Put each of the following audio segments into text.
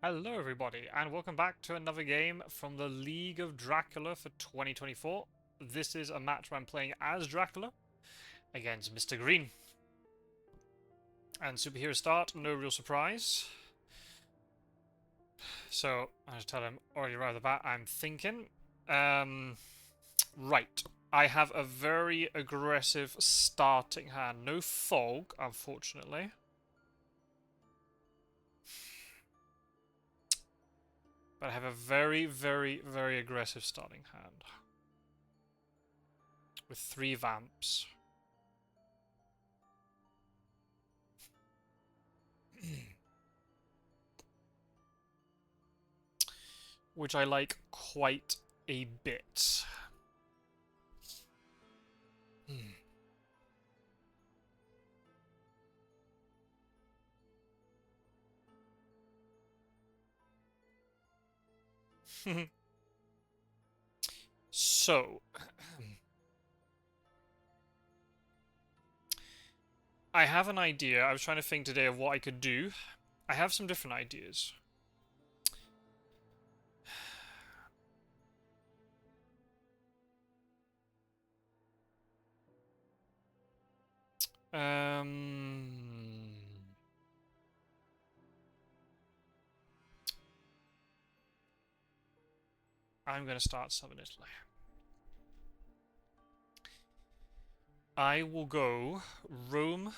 Hello everybody, and welcome back to another game from the League of Dracula for 2024. This is a match where I'm playing as Dracula against Mistergreen. And superhero start, no real surprise. So, I just tell him already right off the bat, I'm thinking. Right. I have a very aggressive starting hand. No fog, unfortunately. But I have a very, very, very aggressive starting hand. With 3 vamps. Which I like quite a bit. So, I have an idea. I was trying to think today of what I could do. I have some different ideas. Um, I'm going to start Southern Italy. I will go Rome,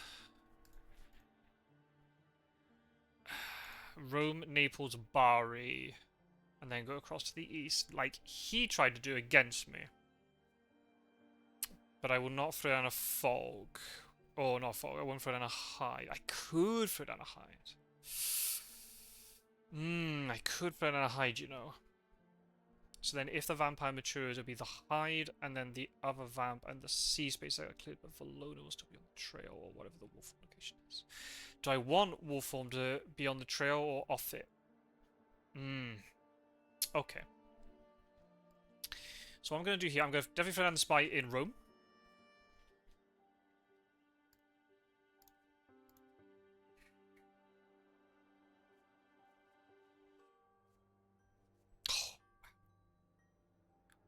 Naples, Bari, and then go across to the east, like he tried to do against me. But I will not throw down a fog. Or not fog, I won't throw down a hide. I could throw down a hide. I could throw down a hide, you know. So then if the vampire matures, it'll be the hide, and then the other vamp, and the sea space that got cleared, but Valona will still be on the trail, or whatever the wolf form location is. Do I want wolf form to be on the trail, or off it? Okay. So what I'm going to do here, I'm going to definitely throw down the spy in Rome.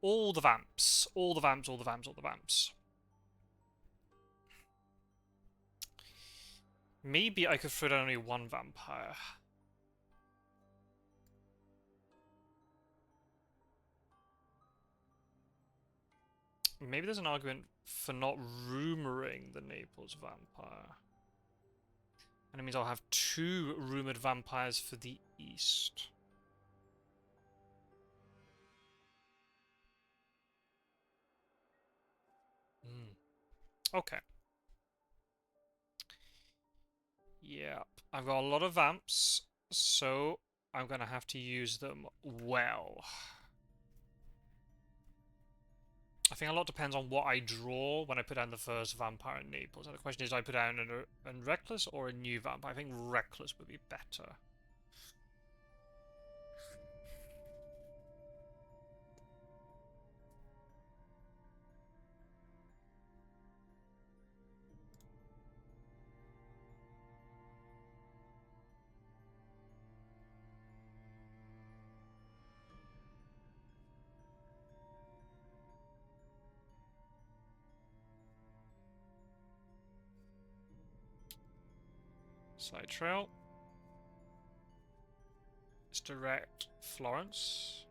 All the vamps. All the vamps, all the vamps, all the vamps. Maybe I could throw down only one vampire. Maybe there's an argument for not rumoring the Naples vampire. And it means I'll have 2 rumored vampires for the east. Okay. Yep. I've got a lot of vamps, so I'm going to have to use them well. I think a lot depends on what I draw when I put down the first vampire in Naples. And the question is, do I put down a Reckless or a new vampire? I think Reckless would be better. Side trail. Let's direct Florence.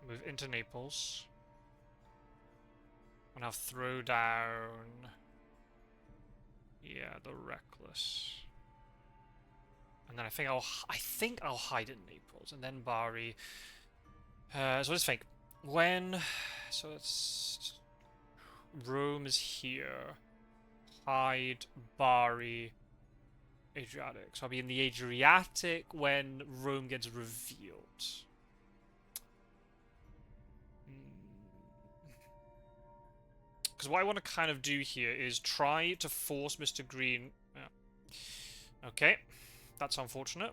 Move into Naples. And I'll throw down... Yeah, the Reckless. And then I think I'll hide in Naples. And then Bari. So let's think. When... So it's... Rome is here. Hide, Bari, Adriatic. So I'll be in the Adriatic when Rome gets revealed. Because what I want to kind of do here is try to force Mistergreen. Yeah. Okay, that's unfortunate.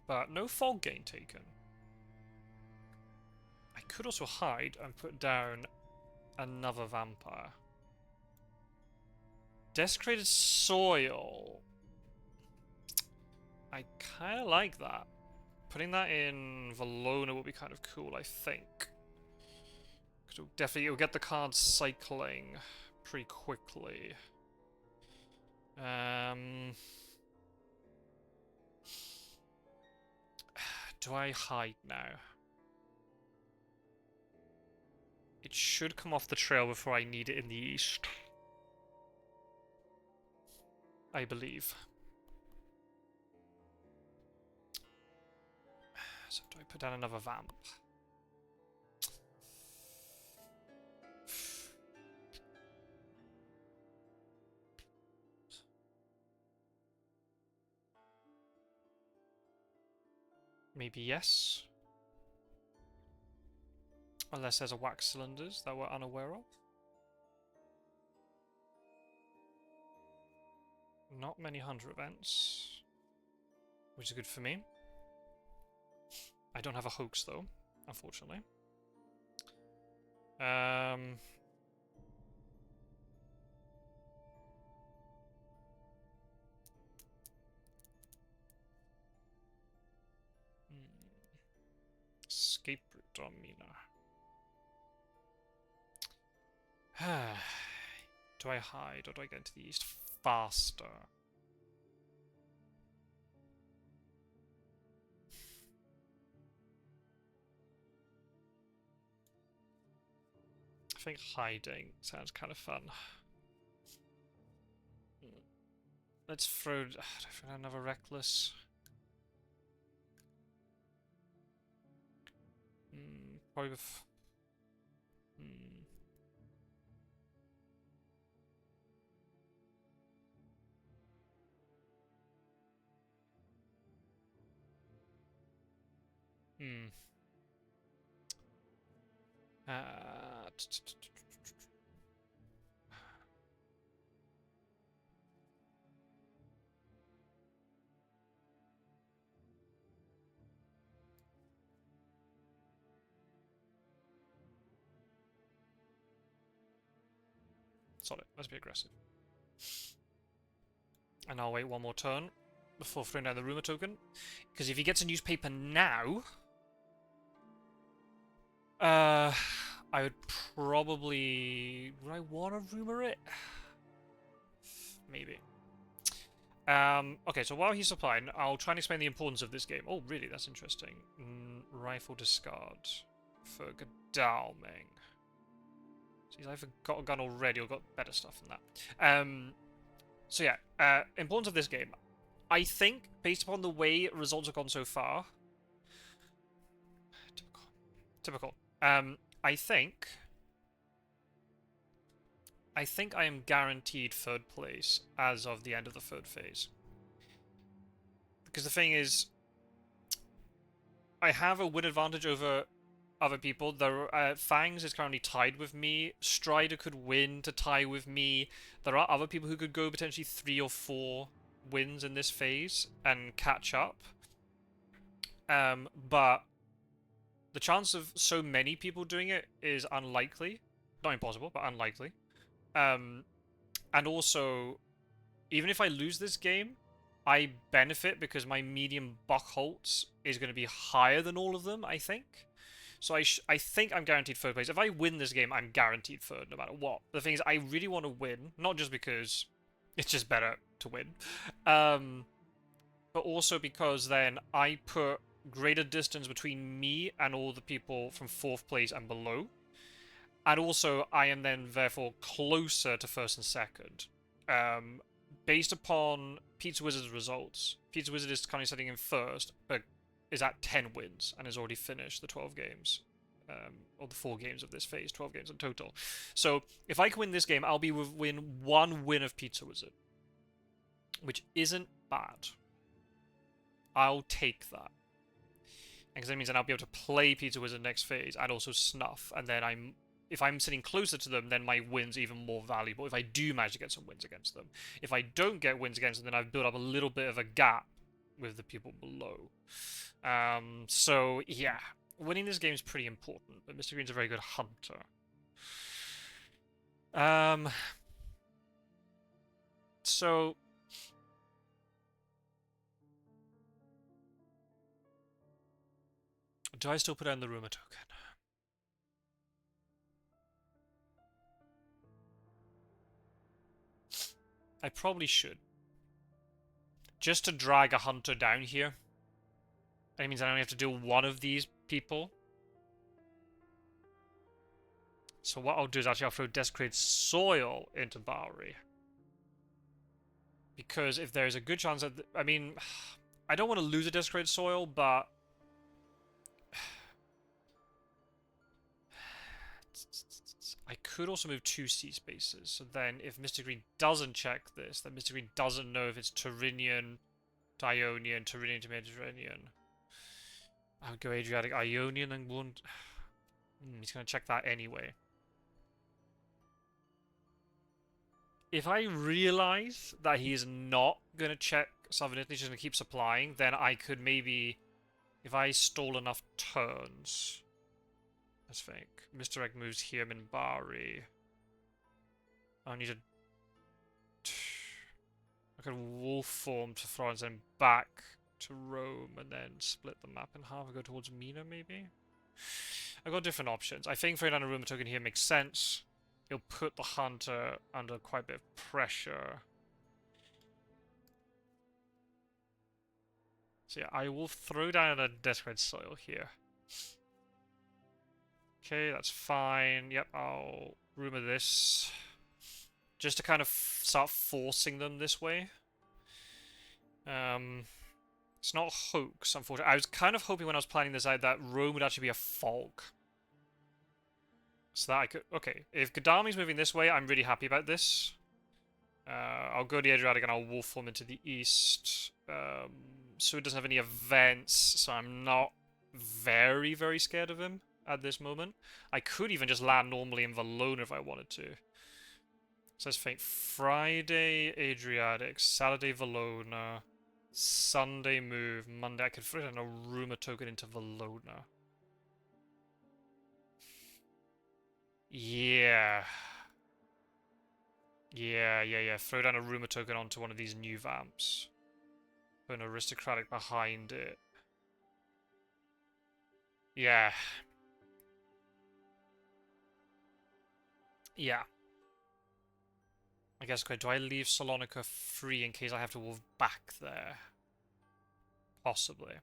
But no fog gain taken. I could also hide and put down another vampire. Desecrated soil. I kind of like that. Putting that in Valona would be kind of cool, I think. Because it'll get the cards cycling pretty quickly. Do I hide now? It should come off the trail before I need it in the east. I believe. So do I put down another vamp? Maybe yes. Unless there's a wax cylinders that we're unaware of. Not many hunter events. Which is good for me. I don't have a hoax though, unfortunately. Escape route on Mina. Do I hide or do I get into the east faster? I think hiding sounds kind of fun. Let's throw another reckless. Probably with. Solid. Let's be aggressive. And I'll wait one more turn before throwing down the rumor token. Because if he gets a newspaper now, I would probably... Would I want to rumor it? Maybe. Okay, so while he's supplying, I'll try and explain the importance of this game. Oh, really? That's interesting. Rifle discard for Godalming. So he's either got a gun already or got better stuff than that. So yeah, importance of this game. I think, based upon the way results have gone so far... Typical. I think I am guaranteed third place as of the end of the third phase. Because the thing is, I have a win advantage over other people. Fangs is currently tied with me. Strider could win to tie with me. There are other people who could go potentially 3 or 4 wins in this phase and catch up. But the chance of so many people doing it is unlikely. Not impossible, but unlikely. And also, even if I lose this game, I benefit because my medium Buckholtz is going to be higher than all of them, I think. So I think I'm guaranteed third place. If I win this game, I'm guaranteed third no matter what. The thing is, I really want to win, not just because it's just better to win, but also because then I put greater distance between me and all the people from 4th place and below. And also, I am then, therefore, closer to 1st and 2nd. Based upon Pizza Wizard's results, Pizza Wizard is currently sitting in 1st, but is at 10 wins and has already finished the 12 games. Or the 4 games of this phase, 12 games in total. So, if I can win this game, I'll be within 1 win of Pizza Wizard. Which isn't bad. I'll take that. Because that means then I'll be able to play Pizza Wizard next phase and also snuff, and then if I'm sitting closer to them, then my win's even more valuable if I do manage to get some wins against them. If I don't get wins against them, then I've built up a little bit of a gap with the people below. So, yeah. Winning this game is pretty important, but Mistergreen's a very good hunter. So... Do I still put down the rumor token? I probably should. Just to drag a hunter down here. That means I only have to do one of these people. So what I'll do is actually I'll throw Desecrated Soil into Bowery. Because if there's a good chance that... I mean, I don't want to lose a Desecrated Soil, but... I could also move 2 sea spaces. So then if Mistergreen doesn't check this, then Mistergreen doesn't know if it's Tyrrhenian to Ionian, Tyrrhenian to Mediterranean. I would go Adriatic Ionian and won't... he's going to check that anyway. If I realise that he is not going to check Southern Italy, he's just going to keep supplying, then I could maybe... If I stall enough turns... Let's think. Misdirect moves here, I'm in Bari. I need to... I could wolf form to Florence and back to Rome and then split the map in half and go towards Mina, maybe? I've got different options. I think throwing down a rumor token here makes sense. It'll put the hunter under quite a bit of pressure. So yeah, I will throw down a Desperate Soil here. Okay, that's fine. Yep, I'll rumor this. Just to kind of start forcing them this way. It's not a hoax, unfortunately. I was kind of hoping when I was planning this out that Rome would actually be a fog. So that I could... Okay, if Gadami's moving this way, I'm really happy about this. I'll go to the Adriatic and I'll wolf form into the east. So it doesn't have any events, so I'm not very, very scared of him at this moment. I could even just land normally in Valona if I wanted to. So let's think. Friday, Adriatic. Saturday, Valona. Sunday, move. Monday, I could throw in a rumor token into Valona. Yeah. Yeah. Throw down a rumor token onto one of these new vamps. Put an aristocratic behind it. Yeah. Yeah. I guess, okay, do I leave Salonika free in case I have to move back there? Possibly.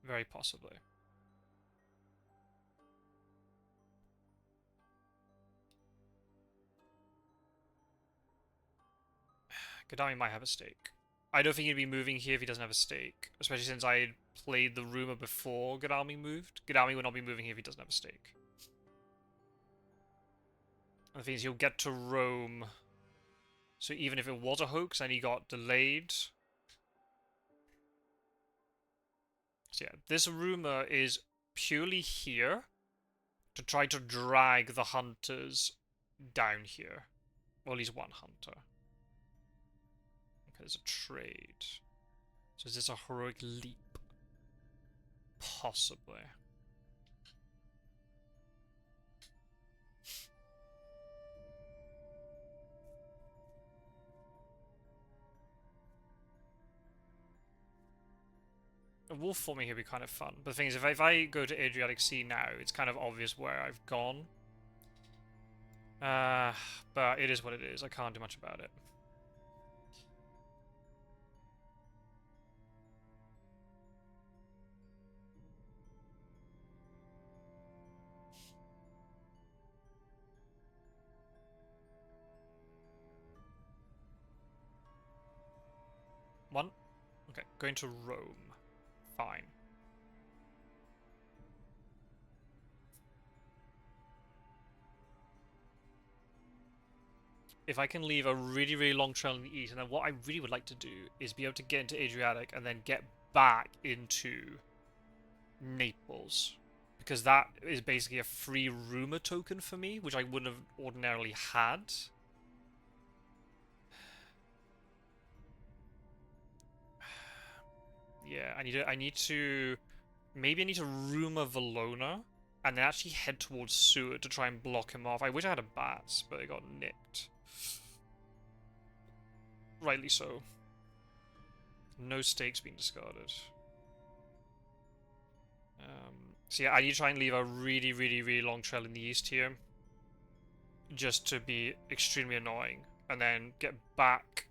Very possibly. Gadami might have a stake. I don't think he'd be moving here if he doesn't have a stake. Especially since I had played the rumor before Gadami moved. Gadami would not be moving here if he doesn't have a stake. And the thing is, he'll get to Rome. So even if it was a hoax and he got delayed... So yeah, this rumor is purely here to try to drag the hunters down here. Or at least one hunter. Okay, there's a trade. So is this a heroic leap? Possibly. A wolf forming here would be kind of fun. But the thing is, if I go to Adriatic Sea now, it's kind of obvious where I've gone. But it is what it is. I can't do much about it. One. Okay, going to Rome. Fine. If I can leave a really, really long trail in the east, and then what I really would like to do is be able to get into Adriatic and then get back into Naples. Because that is basically a free rumor token for me, which I wouldn't have ordinarily had. Yeah, I need to maybe I need to rumor Valona and then actually head towards Seward to try and block him off. I wish I had a bats, but it got nicked. Rightly so. No stakes being discarded. So yeah, I need to try and leave a really, really, really long trail in the east here. Just to be extremely annoying. And then get back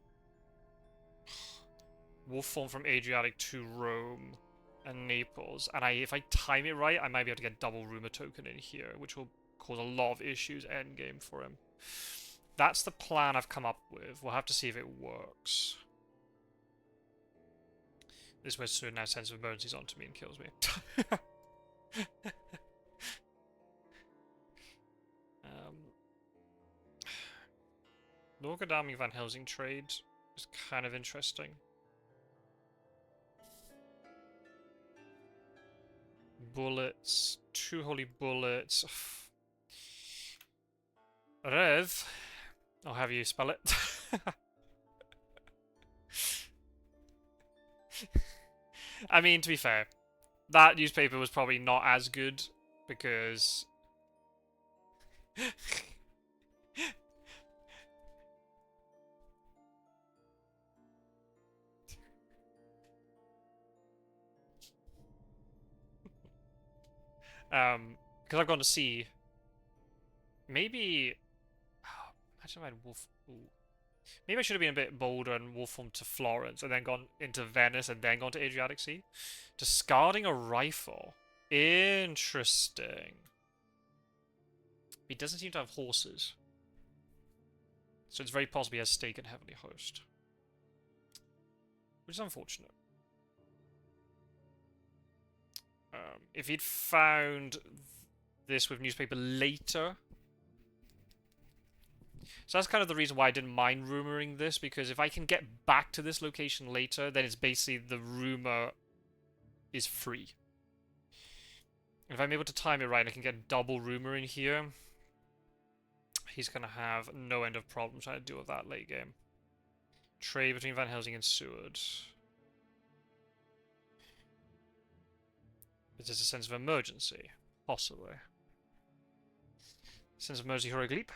wolf form from Adriatic to Rome and Naples. And if I time it right, I might be able to get double rumor token in here, which will cause a lot of issues endgame for him. That's the plan I've come up with. We'll have to see if it works. This way Sword now sends emergencies onto me and kills me. Norgadami Van Helsing trade is kind of interesting. Bullets, 2 holy bullets. Rev, I'll have you spell it. I mean, to be fair, that newspaper was probably not as good because because I've gone to see maybe imagine if I had wolf. Ooh. Maybe I should have been a bit bolder and wolf formed to Florence and then gone into Venice and then gone to Adriatic Sea. Discarding a rifle. Interesting. He doesn't seem to have horses. So it's very possible he has stake and heavenly host. Which is unfortunate. If he'd found this with newspaper later. So that's kind of the reason why I didn't mind rumoring this, because if I can get back to this location later, then it's basically the rumor is free. If I'm able to time it right, I can get double rumor in here. He's going to have no end of problems trying to deal with that late game. Trade between Van Helsing and Seward. Is this a sense of emergency? Possibly. Sense of emergency heroic leap.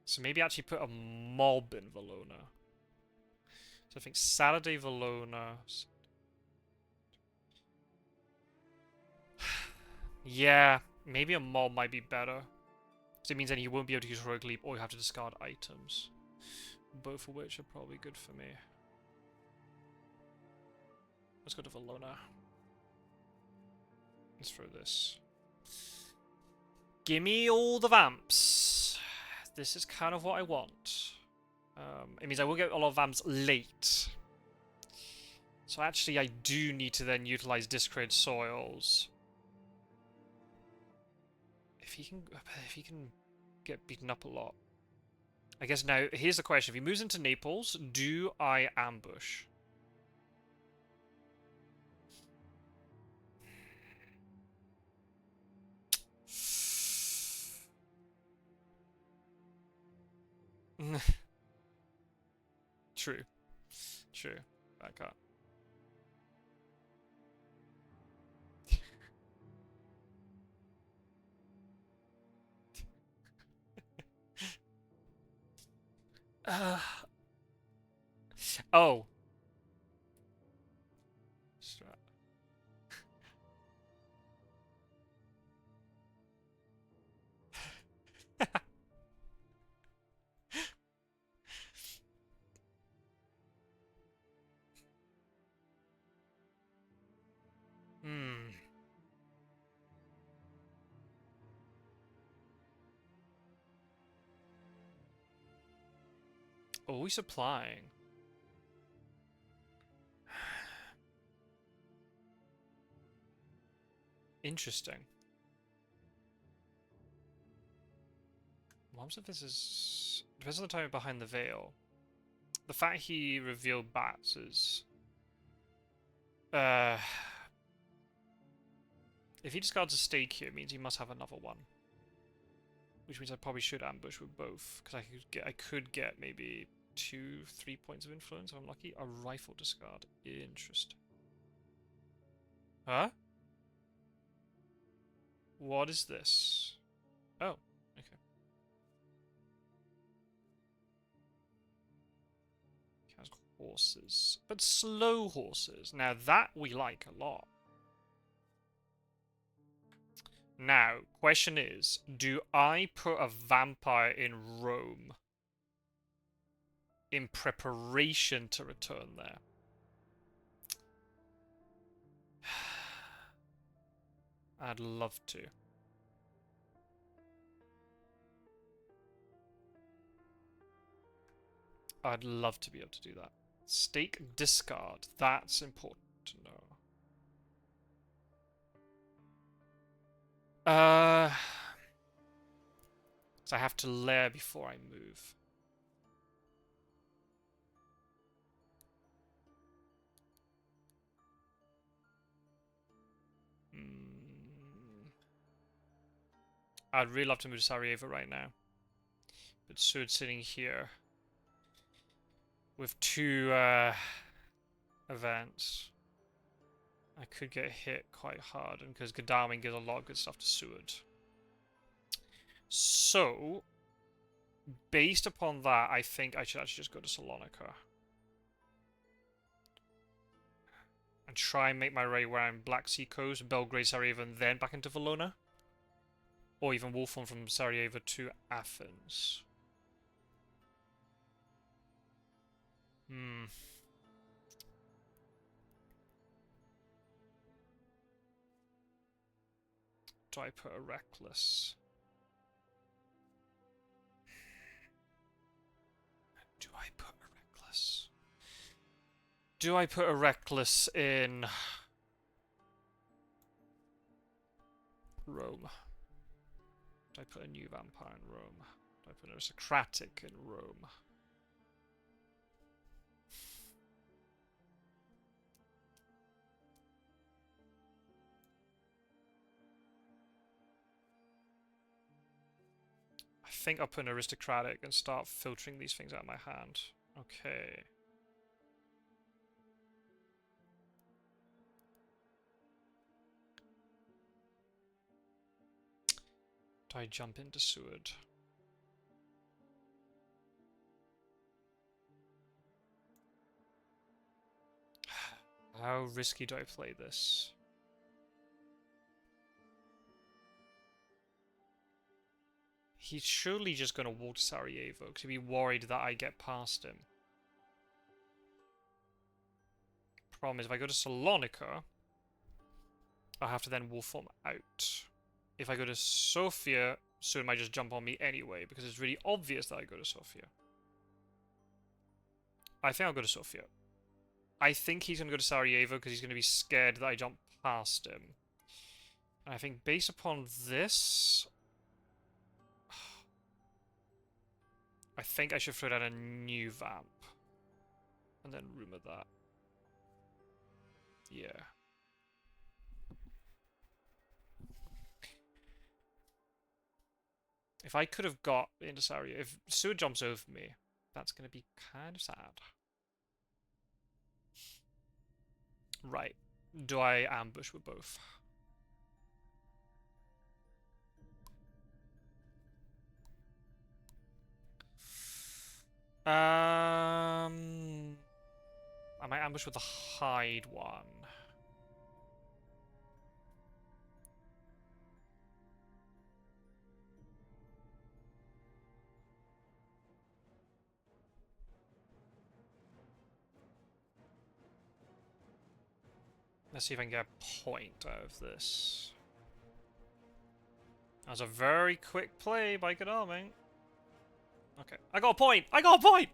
So maybe actually put a mob in Valona. So I think Saturday Valona. Yeah, maybe a mob might be better. Because it means that you won't be able to use heroic leap or you have to discard items. Both of which are probably good for me. Let's go to Valona. Let's throw this. Gimme all the vamps. This is kind of what I want. It means I will get a lot of vamps late. So actually I do need to then utilize Discred Soils. If he can get beaten up a lot. I guess now, here's the question. If he moves into Naples, do I ambush? True. True. Back up. Oh. Hmm. Oh, we supplying. Interesting. What if this is... Depends on the time behind the veil. The fact he revealed bats is... If he discards a stake here, it means he must have another one. Which means I probably should ambush with both. Because I could get maybe 2-3 points of influence if I'm lucky. A rifle discard. Interesting. Huh? What is this? Oh, okay. He has horses, but slow horses. Now that we like a lot. Now, question is, do I put a vampire in Rome in preparation to return there? I'd love to. I'd love to be able to do that. Stake discard. That's important to know. So I have to lair before I move. I'd really love to move to Sarajevo right now. But Sword sitting here with two events. I could get hit quite hard, and because Godalming gives a lot of good stuff to Seward. So, based upon that, I think I should actually just go to Salonika. And try and make my way around Black Sea Coast, Belgrade, Sarajevo, and then back into Valona. Or even Wolfhorn from Sarajevo to Athens. Do I put a Reckless? Do I put a Reckless? Do I put a Reckless in Rome? Do I put a new vampire in Rome? Do I put an aristocratic in Rome? I think I'll put an aristocratic and start filtering these things out of my hand. Okay. Do I jump into Seward? How risky do I play this? He's surely just going to walk to Sarajevo because he'd be worried that I get past him. Problem is, if I go to Salonika, I'll have to then Wolfhorn out. If I go to Sofia, Seward might just jump on me anyway because it's really obvious that I go to Sofia. I think I'll go to Sofia. I think he's going to go to Sarajevo because he's going to be scared that I jump past him. And I think based upon this, I think I should throw down a new vamp. And then rumor that. Yeah. If I could have got into Sarajevo, if Seward jumps over me, that's going to be kind of sad. Right. Do I ambush with both? I might ambush with the hide one. Let's see if I can get a point out of this. That was a very quick play by Godalming. Okay, I got a point! I got a point!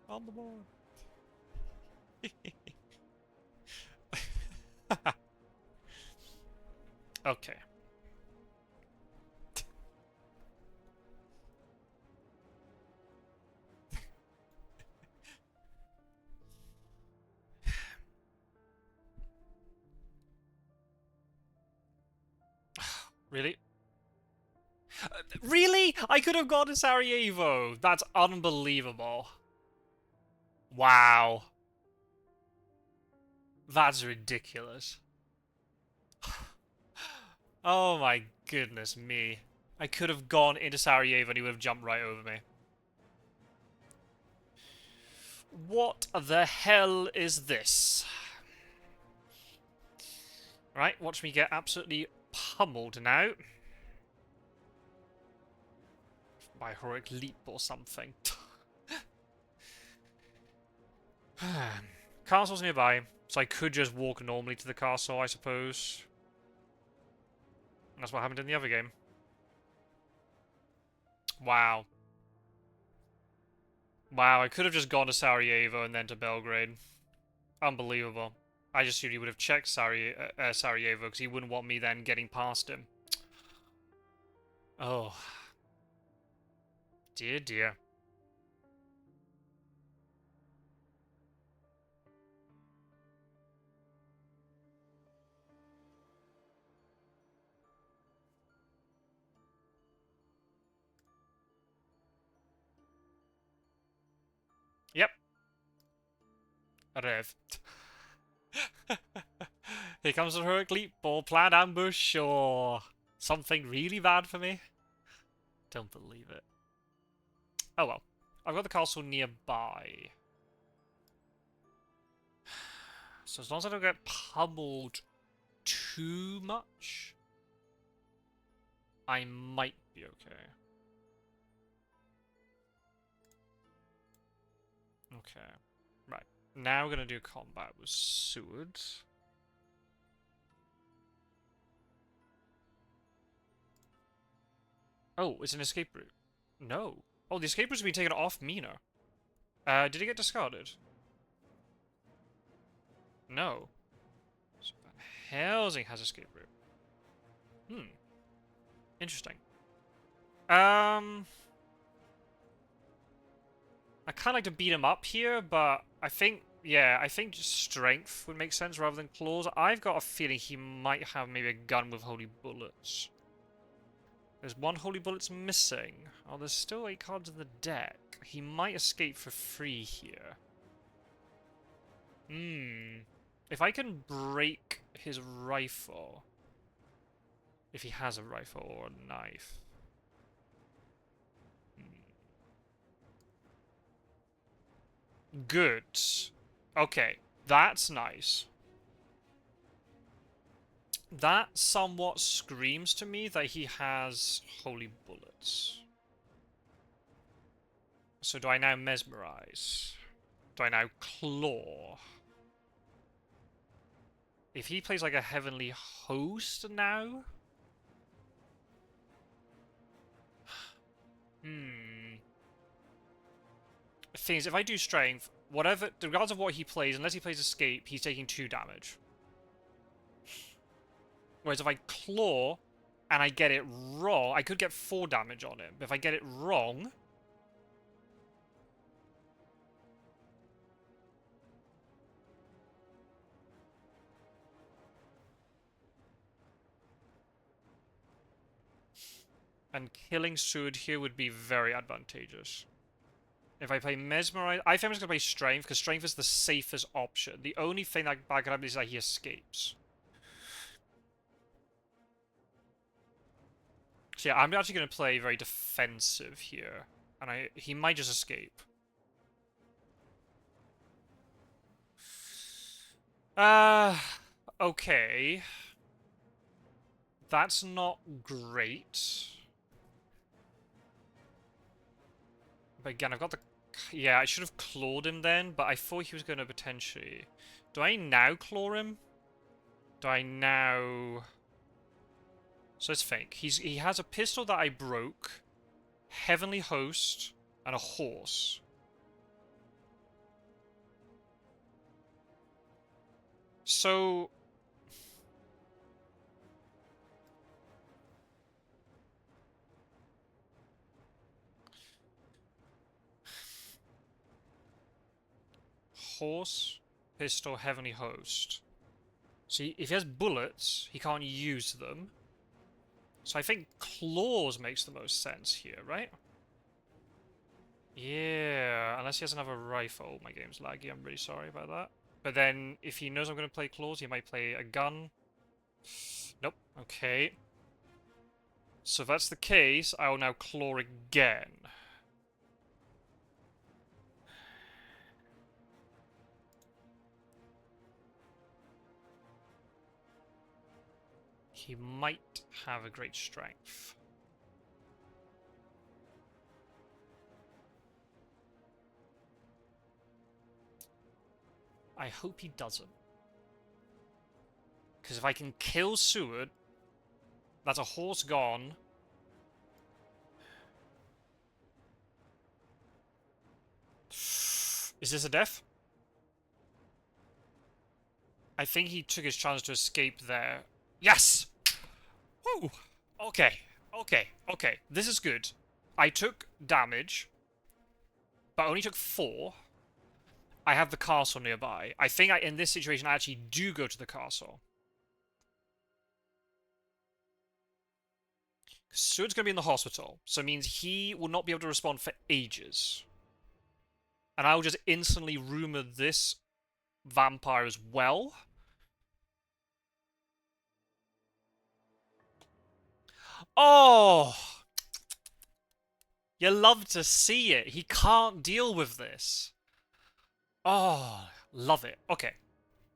On the board. Okay. Really? Really? I could have gone to Sarajevo. That's unbelievable. Wow. That's ridiculous. Oh my goodness me. I could have gone into Sarajevo and he would have jumped right over me. What the hell is this? Right, watch me get absolutely pummeled now. By heroic leap or something. Castle's nearby, so I could just walk normally to the castle, I suppose. That's what happened in the other game. Wow. Wow, I could have just gone to Sarajevo and then to Belgrade. Unbelievable. I just assumed he would have checked Sarajevo because he wouldn't want me then getting past him. Oh. Dear, dear. Yep. Rev. Here comes the heroic leap or planned ambush or something really bad for me. Don't believe it. Oh well. I've got the castle nearby. So as long as I don't get pummeled too much, I might be okay. Okay. Right. Now we're going to do combat with Seward. Oh, it's an escape route. No. Oh, the escape route's been taken off Mina. Did it get discarded? No. So Van Helsing has escape route. Hmm. Interesting. I kind of like to beat him up here, but I think, yeah, I think just strength would make sense rather than claws. I've got a feeling he might have maybe a gun with holy bullets. There's one holy bullet's missing. Oh, there's still 8 cards in the deck. He might escape for free here. Hmm. If I can break his rifle, if he has a rifle or a knife. Good. Okay, that's nice. That somewhat screams to me that he has holy bullets. So do I now mesmerize? Do I now claw? If he plays like a heavenly host now? The thing is, if I do strength, whatever, regardless of what he plays, unless he plays escape, he's taking 2 damage. Whereas if I claw and I get it wrong, I could get 4 damage on him. But if I get it wrong, and killing Seward here would be very advantageous. If I play Mesmerize, I think I'm just going to play Strength, because Strength is the safest option. The only thing that bad could happen is that he escapes. So yeah, I'm actually going to play very defensive here. And he might just escape. Okay. That's not great. But again, I've got the... Yeah, I should have clawed him then, but I thought he was going to potentially... Do I now claw him? Do I now... So let's think. He has a pistol that I broke, Heavenly Host, and a horse. So... Horse, pistol, Heavenly Host. See, if he has bullets, he can't use them. So I think claws makes the most sense here, right? Yeah, unless he has another rifle. My game's laggy, I'm really sorry about that. But then, if he knows I'm going to play claws, he might play a gun. Nope, okay. So if that's the case, I will now claw again. He might have a great strength. I hope he doesn't. Because if I can kill Seward, that's a horse gone. Is this a death? I think he took his chance to escape there. Yes! Woo! Okay, okay. This is good. I took damage, but only took 4. I have the castle nearby. I think in this situation I actually do go to the castle. Seward's going to be in the hospital, so it means he will not be able to respond for ages. And I'll just instantly rumor this vampire as well. Oh! You love to see it. He can't deal with this. Oh, love it. Okay,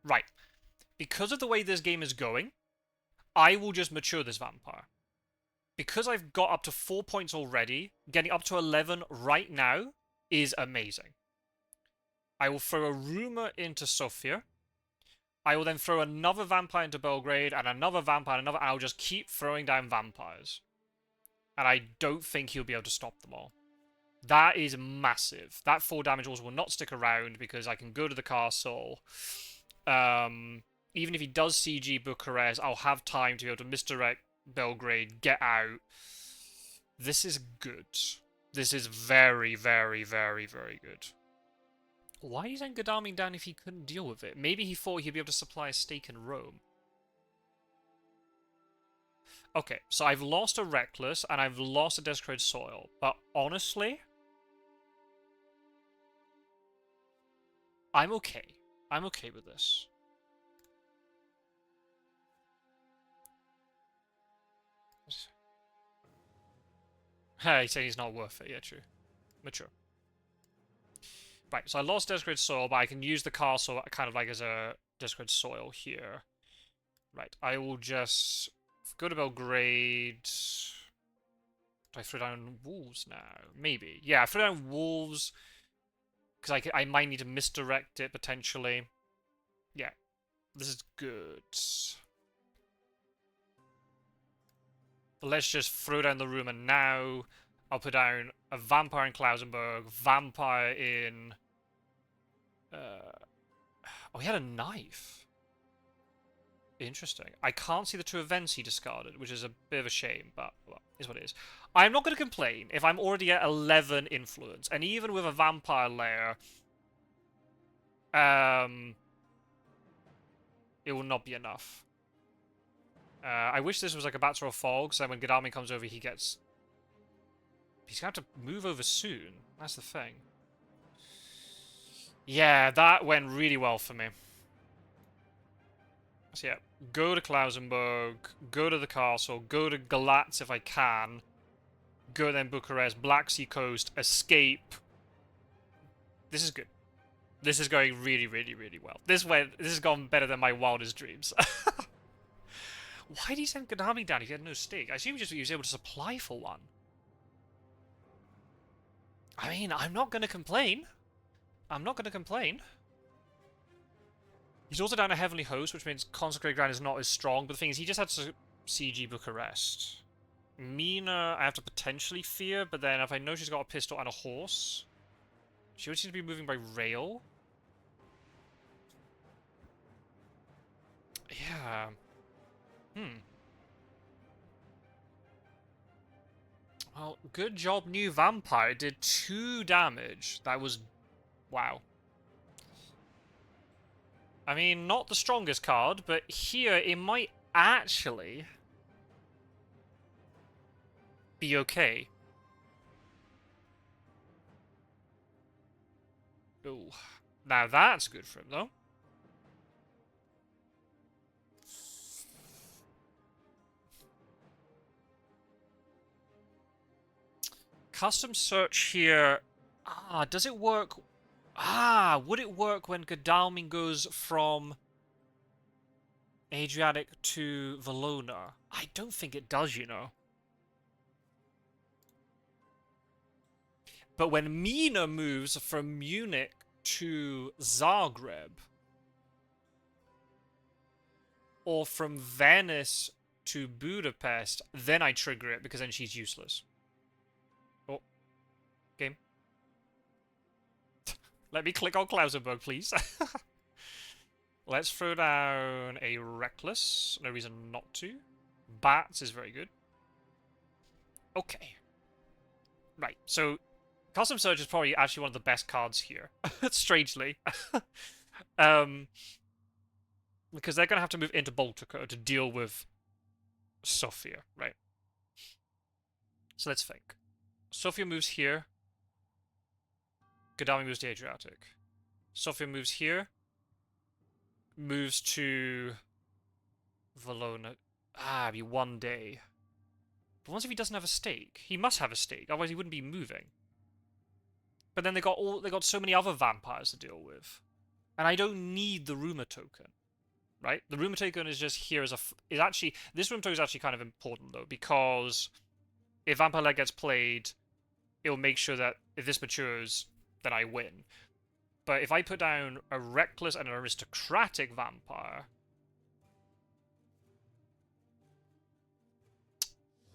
right. Because of the way this game is going, I will just mature this vampire. Because I've got up to 4 points already, getting up to 11 right now is amazing. I will throw a rumor into Sofia. I will then throw another vampire into Belgrade, and another vampire, and I'll just keep throwing down vampires. And I don't think he'll be able to stop them all. That is massive. That 4 damage also will not stick around because I can go to the castle. Even if he does CG Bucharest, I'll have time to be able to misdirect Belgrade, get out. This is good. This is very, very, very, very good. Why is he Godalming down if he couldn't deal with it? Maybe he thought he'd be able to supply a stake in Rome. Okay, so I've lost a Reckless, and I've lost a Desecrated Soil. But honestly, I'm okay. I'm okay with this. He's saying he's not worth it. Yeah, true. Mature. Right, so I lost Desecrated Soil, but I can use the castle kind of like as a Desecrated Soil here. Right, I will just go to Belgrade. Do I throw down Wolves now? Maybe. Yeah, I throw down Wolves. Because I might need to misdirect it, potentially. Yeah. This is good. But let's just throw down the rumor now. I'll put down a Vampire in Klausenberg. Vampire in... Oh, he had a knife. Interesting. I can't see the 2 events he discarded, which is a bit of a shame, but well, is what it is. I'm not going to complain if I'm already at 11 influence, and even with a vampire lair, it will not be enough. I wish this was like a Battle of Fog, so when Godalming comes over, he gets... He's going to have to move over soon. That's the thing. Yeah, that went really well for me. So yeah, go to Klausenberg, go to the castle, go to Galatz if I can, go then Bucharest, Black Sea Coast, escape. This is good. This is going really, really, really well. This has gone better than my wildest dreams. Why did he send Godalming down if he had no stake? I assume just he was able to supply for one. I mean, I'm not going to complain. I'm not going to complain. He's also down a Heavenly Host, which means Consecrated Ground is not as strong. But the thing is, he just had to CG Bucharest. Mina, I have to potentially fear, but then if I know she's got a pistol and a horse, she would seem to be moving by rail. Yeah. Well, good job, new vampire. It did 2 damage. That was... wow. I mean, not the strongest card, but here it might actually be okay. Ooh. Now that's good for him, though. Custom search here. Ah, does it work? Ah, would it work when Godalming goes from Adriatic to Valona. I don't think it does, you know. But when Mina moves from Munich to Zagreb, or from Venice to Budapest, then I trigger it because then she's useless. Oh, game. Let me click on Klausenberg, please. Let's throw down a Reckless. No reason not to. Bats is very good. Okay. Right, so Custom Surge is probably actually one of the best cards here. Strangely. Because they're going to have to move into Baltica to deal with Sofia, right? So let's think. Sofia moves here. Godalming moves to Adriatic. Sofia moves here. Moves to Valona. Ah, it'd be 1 day. But what if he doesn't have a stake? He must have a stake, otherwise he wouldn't be moving. But then they got so many other vampires to deal with. And I don't need the rumor token. Right? The rumor token is just here as this rumor token is actually kind of important though, because if Vampire Leg gets played, it'll make sure that if this matures, then I win. But if I put down a Reckless and an Aristocratic Vampire...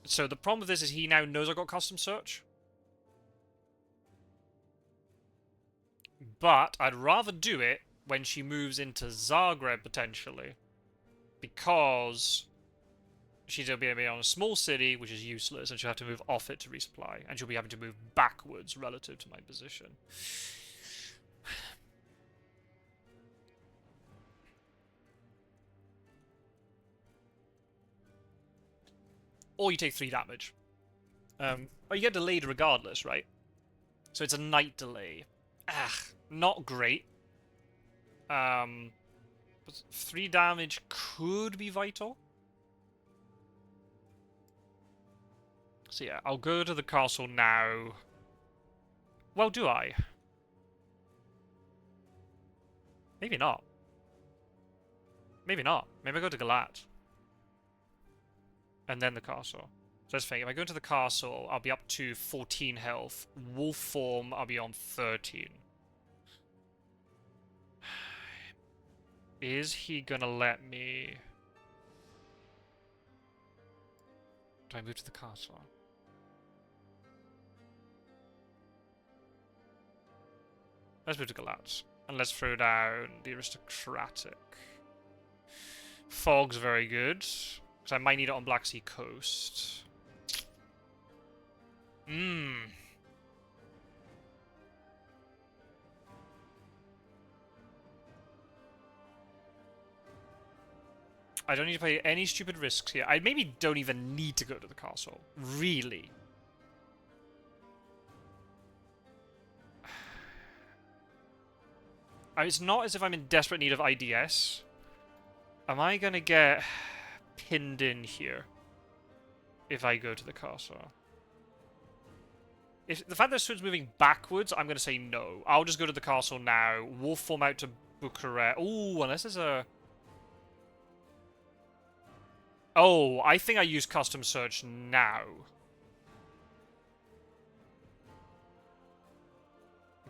So the problem with this is he now knows I got Custom Search. But I'd rather do it when she moves into Zagreb, potentially. Because she's going to be on a small city, which is useless, and she'll have to move off it to resupply. And she'll be having to move backwards relative to my position. Or you take 3 damage. Or you get delayed regardless, right? So it's a night delay. Not great. But 3 damage could be vital. So yeah, I'll go to the castle now. Well, do I? Maybe not. Maybe not. Maybe I go to Galat. And then the castle. So let's think. If I go into the castle, I'll be up to 14 health. Wolf form, I'll be on 13. Is he gonna let me... Do I move to the castle? Let's move to Galatz. And let's throw down the Aristocratic. Fog's very good. Because I might need it on Black Sea Coast. I don't need to play any stupid risks here. I maybe don't even need to go to the castle. Really. It's not as if I'm in desperate need of IDS. Am I going to get pinned in here if I go to the castle? If the fact that Sword's moving backwards, I'm going to say no. I'll just go to the castle now. Wolf form out to Bucharest. Ooh, unless there's a... Oh, I think I use Custom Search now.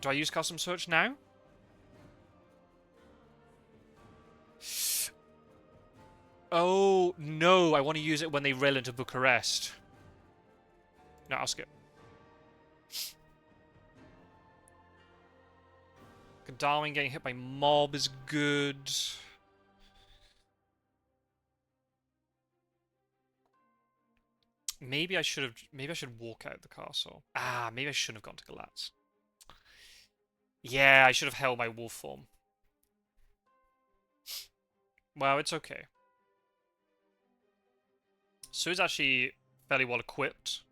Do I use Custom Search now? Oh, no. I want to use it when they rail into Bucharest. No, I'll skip. Darwin getting hit by mob is good. Maybe I should walk out the castle. Ah, maybe I shouldn't have gone to Galatz. Yeah, I should have held my wolf form. Well, it's okay. So it's actually fairly well equipped.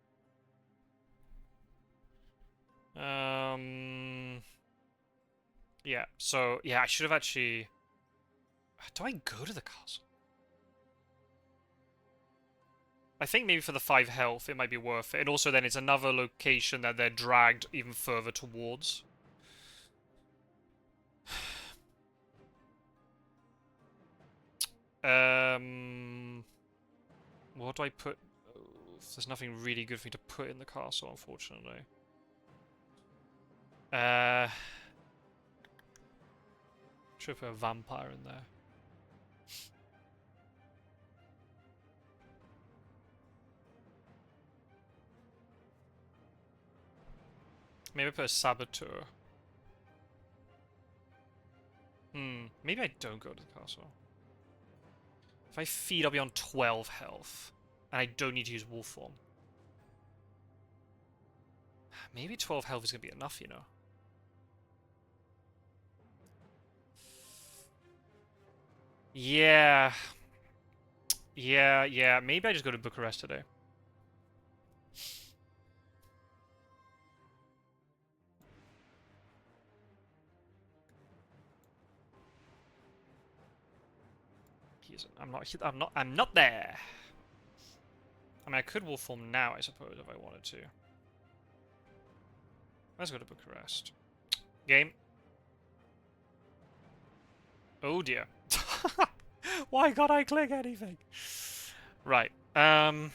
Yeah, so, yeah, I should have actually... Do I go to the castle? I think maybe for the 5 health, it might be worth it. And also then it's another location that they're dragged even further towards. What do I put? Oh, there's nothing really good for me to put in the castle, unfortunately. Should put a vampire in there. Maybe put a saboteur. Maybe I don't go to the castle. If I feed, I'll be on 12 health. And I don't need to use wolf form. Maybe 12 health is going to be enough, you know. Yeah. Yeah. Maybe I just go to Bucharest today. I'm not there. I mean, I could wolf form now, I suppose, if I wanted to. Let's go to Bucharest. Game. Oh dear. Why can't I click anything? Right. I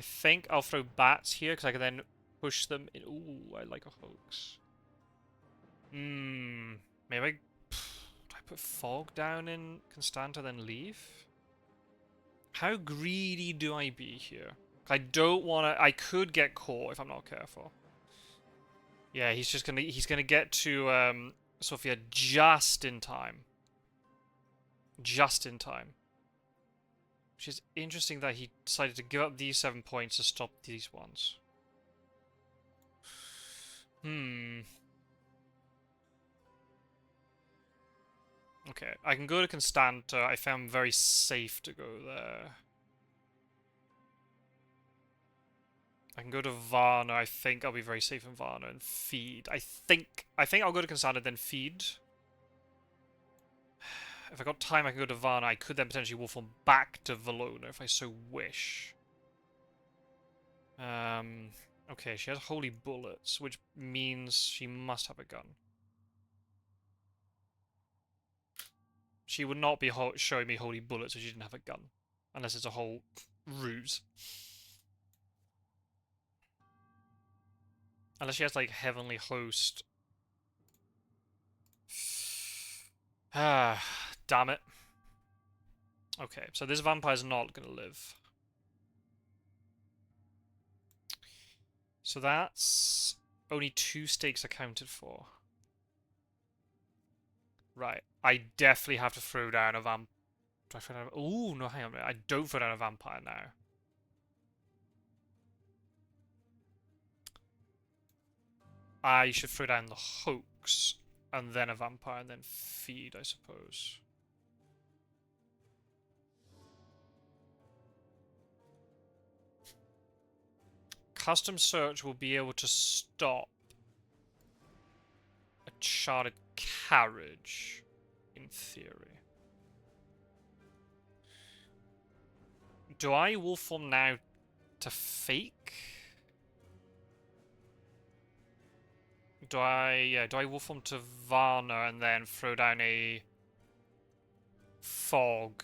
think I'll throw bats here because I can then push them in. Ooh, I like a hoax. Maybe do I put fog down in Constanta then leave? How greedy do I be here? I don't want to. I could get caught if I'm not careful. Yeah, he's gonna get to Sofia just in time. Just in time. Which is interesting that he decided to give up these 7 points to stop these ones. Okay, I can go to Constanta. I found very safe to go there. I can go to Varna. I think I'll be very safe in Varna and feed. I think I'll go to Constanta then feed. If I got time, I can go to Varna. I could then potentially wolf on back to Valona if I so wish. Okay, she has holy bullets, which means she must have a gun. She would not be showing me holy bullets if she didn't have a gun. Unless it's a whole ruse. Unless she has, like, Heavenly Host. Ah, damn it. Okay, so this vampire's not gonna live. So that's only 2 stakes accounted for. Right. I definitely have to throw down a vamp. Do I throw down? Ooh, no, hang on a minute. I don't throw down a vampire now. I should throw down the hoax and then a vampire and then feed, I suppose. Custom search will be able to stop a chartered carriage, in theory. Do I wolf form now to fake? Do I wolf form to Varna and then throw down a fog?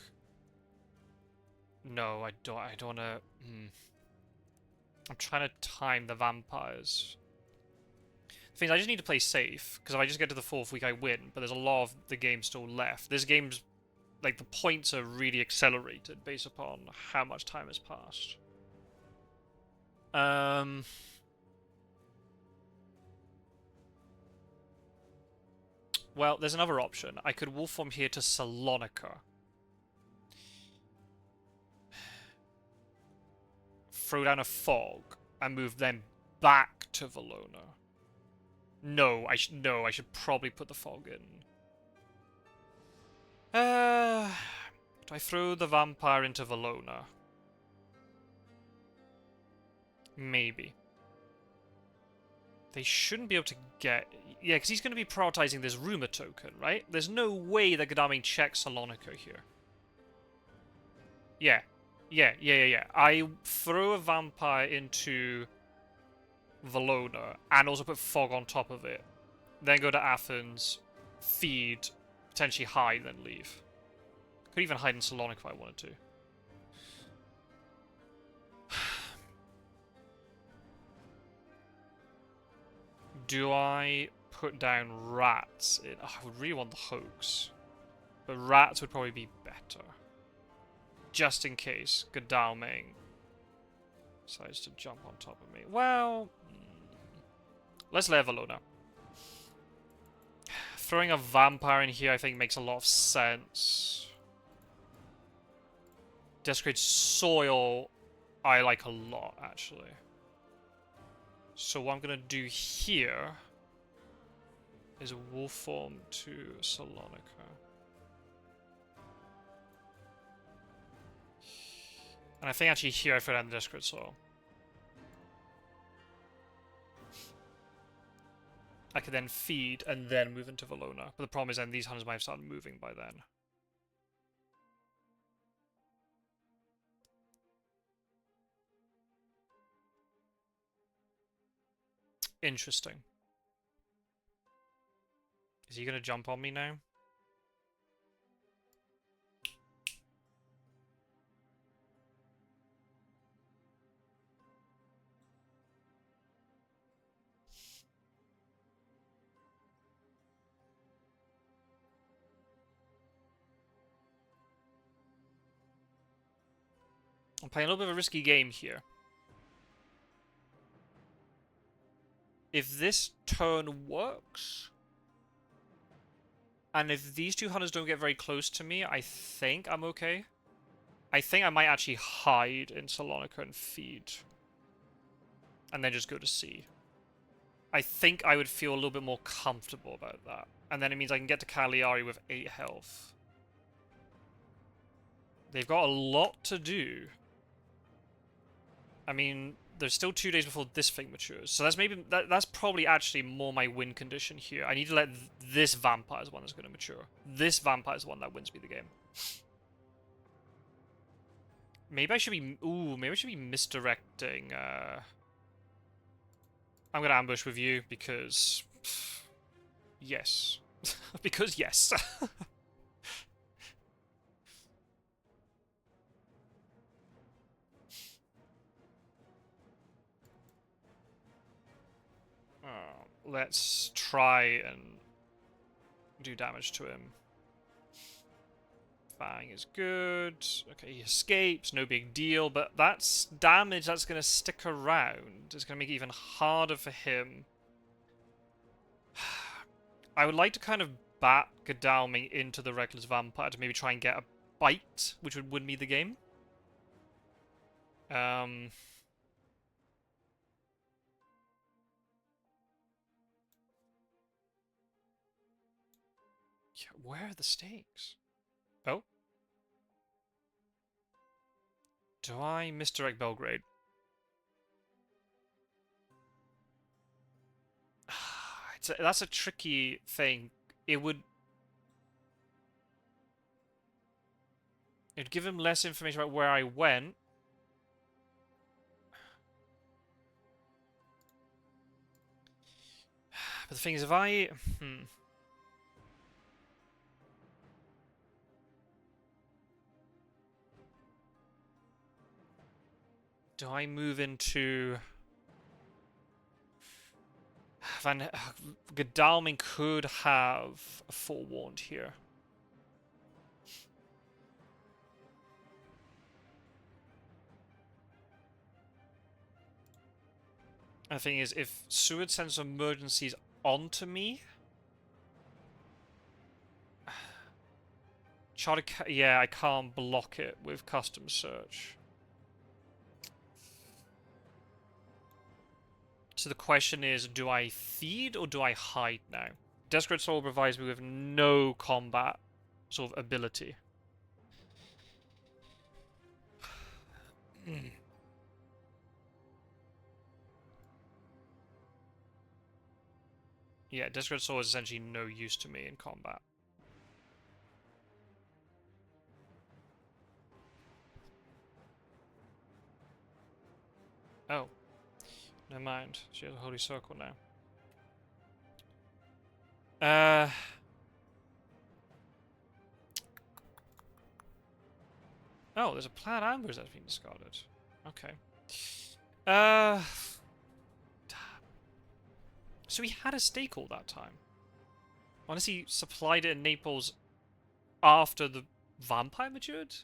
No, I don't wanna. I'm trying to time the vampires. The thing is, I just need to play safe, because if I just get to the 4th week, I win, but there's a lot of the game still left. This game's, like, the points are really accelerated based upon how much time has passed. Well, there's another option. I could wolf form here to Salonika. Throw down a fog, and move them back to Valona. No, I should probably put the fog in. Do I throw the vampire into Valona? Maybe. They shouldn't be able to get... Yeah, because he's going to be prioritizing this rumor token, right? There's no way that Godalming checks Salonika here. Yeah. I throw a vampire into Valona and also put fog on top of it. Then go to Athens, feed, potentially hide, then leave. Could even hide in Salonica if I wanted to. Do I put down rats? I would really want the hoax. But rats would probably be better. Just in case Godalming decides to jump on top of me. Well, let's let Valona. Throwing a vampire in here I think makes a lot of sense. Desecrate soil I like a lot, actually. So what I'm going to do here is wolf form to Salonica. And I think actually here I throw down the Desecrate soil. I could then feed and then move into Valona. But the problem is then these hunters might have started moving by then. Interesting. Is he going to jump on me now? I'm playing a little bit of a risky game here. If this turn works, and if these two hunters don't get very close to me, I think I'm okay. I think I might actually hide in Salonica and feed. And then just go to sea. I think I would feel a little bit more comfortable about that. And then it means I can get to Cagliari with 8 health. They've got a lot to do. I mean, there's still 2 days before this thing matures. So that's probably actually more my win condition here. I need to let this vampire is one that's going to mature. This vampire is one that wins me the game. Maybe I should be... Ooh, maybe I should be misdirecting... I'm going to ambush with you because... Yes. Because yes. Let's try and do damage to him. Fang is good. Okay, he escapes, no big deal, but that's damage that's going to stick around. It's going to make it even harder for him. I would like to kind of bat Godalming into the Reckless Vampire to maybe try and get a bite, which would win me the game. Where are the stakes? Oh. Do I misdirect Belgrade? That's a tricky thing. It'd give him less information about where I went. But the thing is, if I... Do I move into... Godalming could have a forewarned here. And the thing is, if Seward sends emergencies onto me... Yeah, I can't block it with custom search. So the question is, do I feed or do I hide now? Desperate Soul provides me with no combat sort of ability. Yeah, Desperate Soul is essentially no use to me in combat. Oh. Never mind. She has a holy circle now. Oh, there's a Plaid Ambush that's been discarded. Okay. Uh... So he had a stake all that time. Unless he supplied it in Naples after the vampire matured?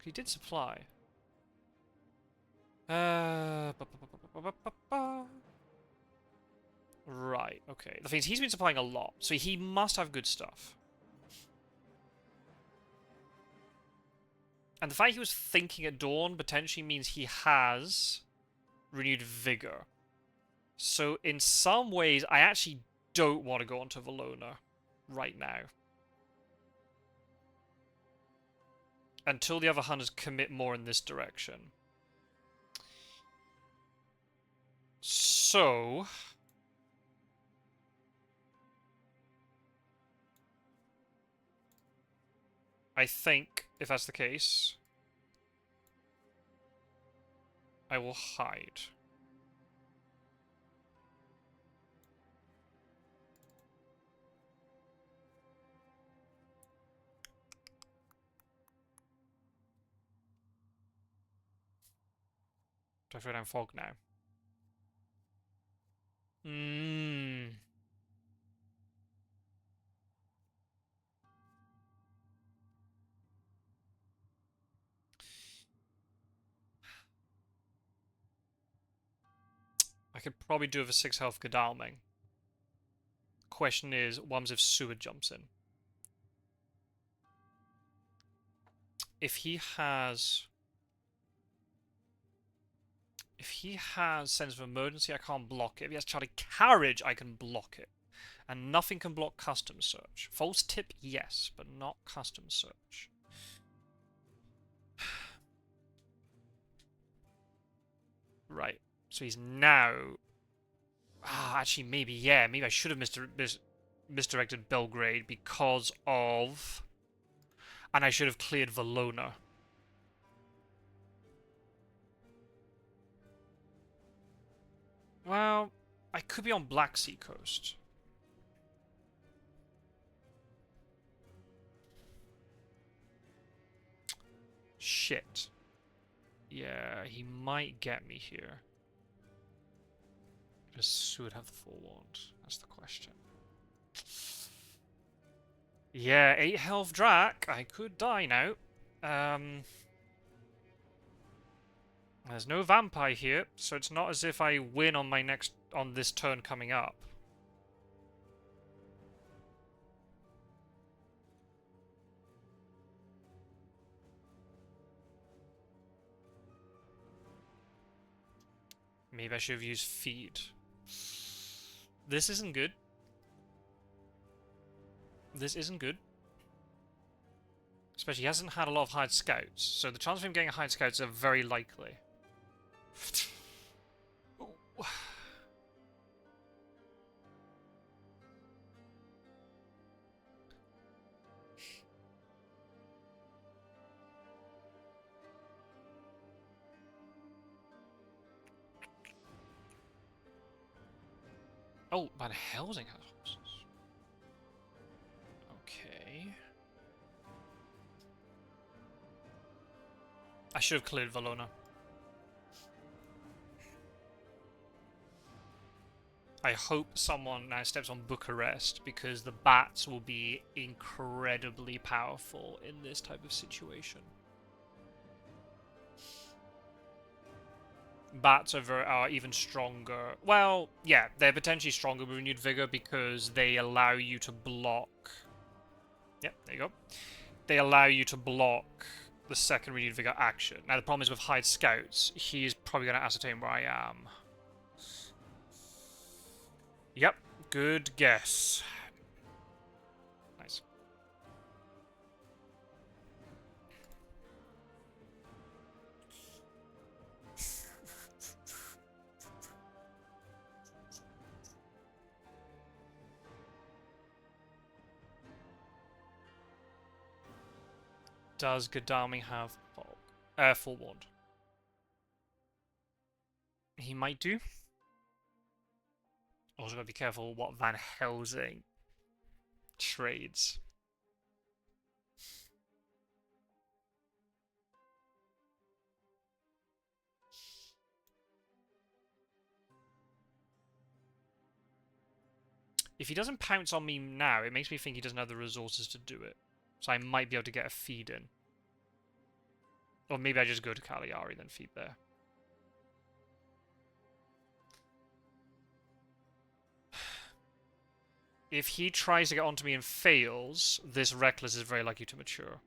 He did supply. Right, okay. The thing is, he's been supplying a lot, so he must have good stuff. And the fact he was thinking at dawn potentially means he has renewed vigor. So in some ways, I actually don't want to go onto Valona right now. Until the other hunters commit more in this direction. So... I think, if that's the case, I will hide. Do I throw down fog now? I could probably do with a 6 health Godalming. Question is, what happens if Seward jumps in? If he has... If he has Sense of Emergency, I can't block it. If he has Charted Carriage, I can block it. And nothing can block Custom Search. False Tip, yes, but not Custom Search. Right. So he's now... actually, maybe, yeah. Maybe I should have misdirected Belgrade because of... And I should have cleared Valona. Well, I could be on Black Sea Coast. Shit. Yeah, he might get me here. Does Seward have the forewarned? That's the question. Yeah, 8 health Drac. I could die now. There's no vampire here, so it's not as if I win on my on this turn coming up. Maybe I should have used feed. This isn't good. This isn't good. Especially he hasn't had a lot of hired scouts, so the chance of him getting hired scouts are very likely. Oh, Van Helsing has horses. Okay. I should have cleared Valona. I hope someone now steps on Bucharest, because the bats will be incredibly powerful in this type of situation. Bats are even stronger. Well, yeah, they're potentially stronger with renewed vigor because they allow you to block. Yep, there you go. They allow you to block the second renewed vigor action. Now the problem is with Hyde Scouts, he is probably going to ascertain where I am. Yep, good guess. Nice. Does Godalming have forewarned? He might do. Also gotta be careful what Van Helsing trades. If he doesn't pounce on me now, it makes me think he doesn't have the resources to do it. So I might be able to get a feed in. Or maybe I just go to Cagliari, then feed there. If he tries to get onto me and fails, this Reckless is very likely to mature.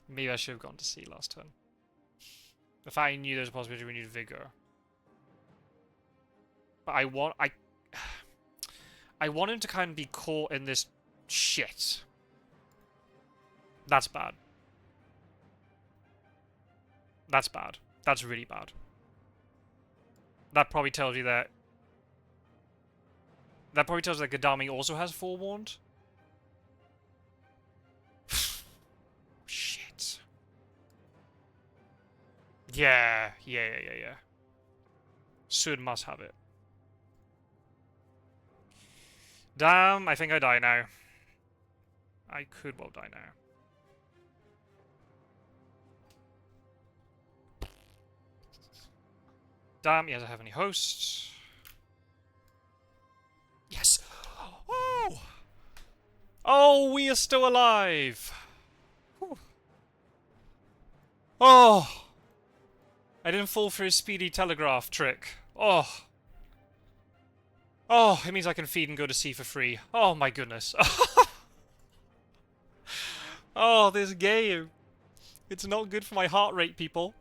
Maybe I should have gone to sea last turn. If I knew there was a possibility we needed Vigor. But I want him to kind of be caught in this shit. That's bad. That's bad. That's really bad. That probably tells you that... That probably tells you that Gadami also has Forewarned. Shit. Yeah. Sud must have it. Damn, I think I die now. I could well die now. Damn, he doesn't have any hosts. Yes! Oh! Oh, we are still alive! Whew. Oh! I didn't fall for his speedy telegraph trick. Oh! Oh, it means I can feed and go to sea for free. Oh my goodness. Oh, this game. It's not good for my heart rate, people.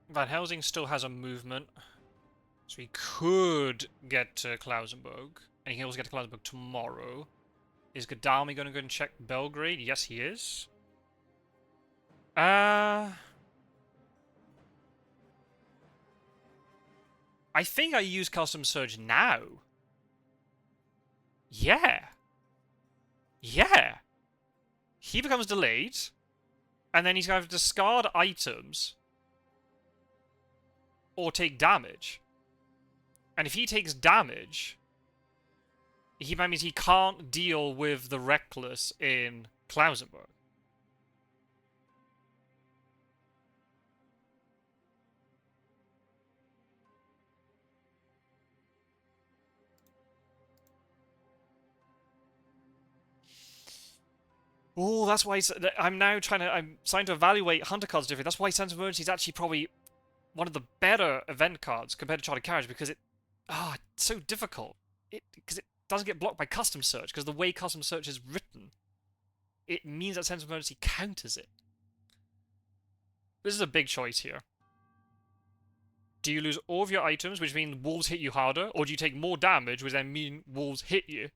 Van Helsing still has a movement. So he could get to Klausenberg. And he can also get to Klausenberg tomorrow. Is Gadami going to go and check Belgrade? Yes, he is. I think I use Custom Surge now. Yeah. Yeah. He becomes delayed. And then he's going to have to discard items. Or take damage. And if he takes damage, that means he can't deal with the Reckless in Klausenberg. Oh, that's why I'm starting to evaluate Hunter cards differently. That's why Sense of Emergency is actually probably one of the better event cards compared to Charted Carriage, because it's so difficult. Because it doesn't get blocked by Custom Search, because the way Custom Search is written, it means that Sense of Emergency counters it. This is a big choice here. Do you lose all of your items, which mean wolves hit you harder, or do you take more damage, which then mean wolves hit you?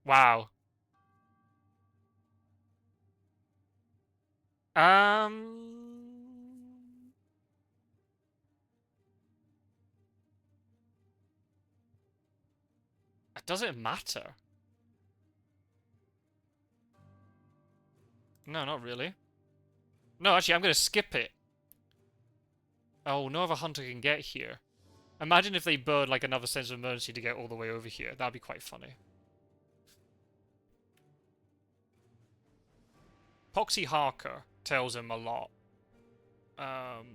Wow. Does it matter? No, not really. No, actually, I'm going to skip it. Oh, no other hunter can get here. Imagine if they burn like another Sense of Emergency to get all the way over here. That'd be quite funny. Poxy Harker tells him a lot.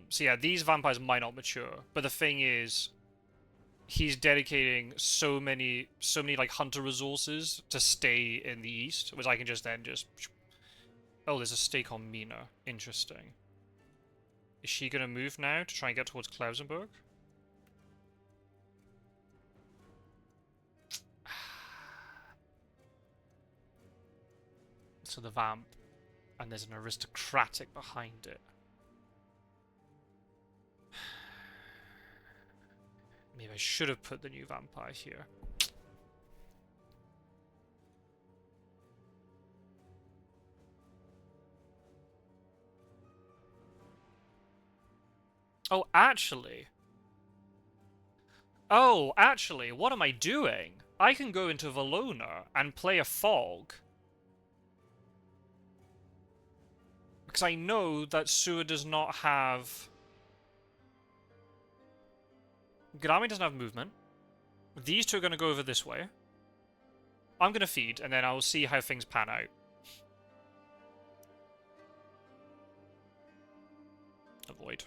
So yeah, these vampires might not mature, but the thing is, he's dedicating so many like hunter resources to stay in the east, which I can just then just... Oh, there's a stake on Mina. Interesting. Is she gonna move now to try and get towards Klausenberg? So the vamp, and there's an aristocratic behind it. Maybe I should have put the new vampire here. Oh, actually. Oh, actually, what am I doing? I can go into Valona and play a fog. Because I know that Sewer does not have... Gadami doesn't have movement. These two are going to go over this way. I'm going to feed, and then I'll see how things pan out. Avoid.